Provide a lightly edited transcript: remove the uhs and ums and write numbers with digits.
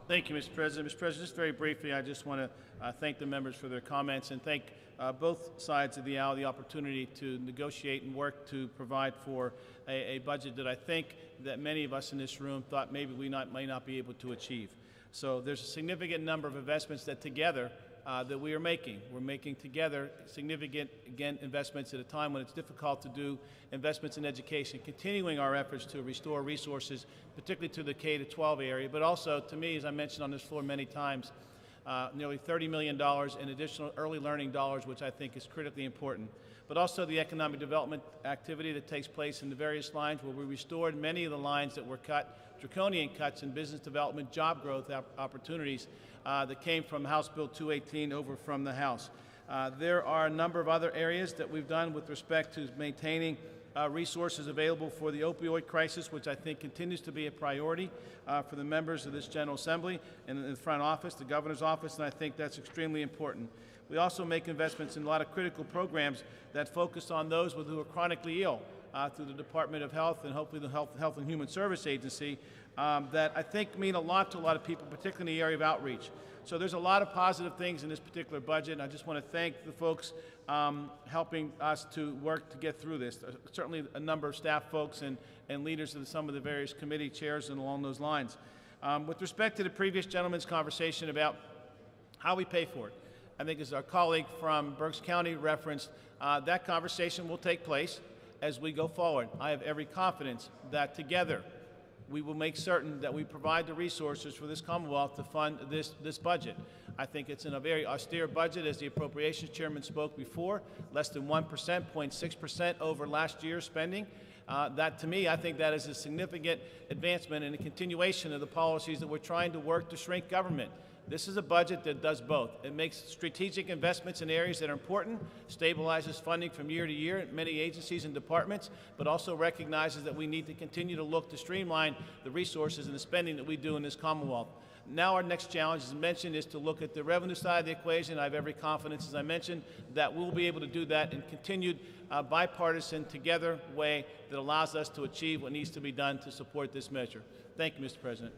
Thank you, Mr. President. Mr. President, just very briefly, I just want to thank the members for their comments and thank both sides of the aisle the opportunity to negotiate and work to provide for a budget that I think that many of us in this room thought maybe we may not be able to achieve. So there's a significant number of investments that together that we are making. We're making together significant, again, investments at a time when it's difficult to do investments in education, continuing our efforts to restore resources, particularly to the K-12 area, but also, to me, as I mentioned on this floor many times, nearly $30 million in additional early learning dollars, which I think is critically important. But also the economic development activity that takes place in the various lines where we restored many of the lines that were cut, draconian cuts in business development, job growth opportunities that came from House Bill 218 over from the House. There are a number of other areas that we've done with respect to maintaining resources available for the opioid crisis, which I think continues to be a priority for the members of this General Assembly and in the front office, the Governor's office, and I think that's extremely important. We also make investments in a lot of critical programs that focus on those who are chronically ill through the Department of Health and hopefully the Health and Human Service Agency that I think mean a lot to a lot of people, particularly in the area of outreach. So there's a lot of positive things in this particular budget, and I just want to thank the folks helping us to work to get through this. Certainly a number of staff folks and leaders of some of the various committee chairs and along those lines. With respect to the previous gentleman's conversation about how we pay for it, I think as our colleague from Berks County referenced, that conversation will take place as we go forward. I have every confidence that together we will make certain that we provide the resources for this Commonwealth to fund this budget. I think it's in a very austere budget, as the Appropriations Chairman spoke before, less than 1%, 0.6% over last year's spending. That, to me, I think that is a significant advancement and a continuation of the policies that we're trying to work to shrink government. This is a budget that does both. It makes strategic investments in areas that are important, stabilizes funding from year to year at many agencies and departments, but also recognizes that we need to continue to look to streamline the resources and the spending that we do in this Commonwealth. Now our next challenge, as mentioned, is to look at the revenue side of the equation. I have every confidence, as I mentioned, that we'll be able to do that in continued bipartisan, together way that allows us to achieve what needs to be done to support this measure. Thank you, Mr. President.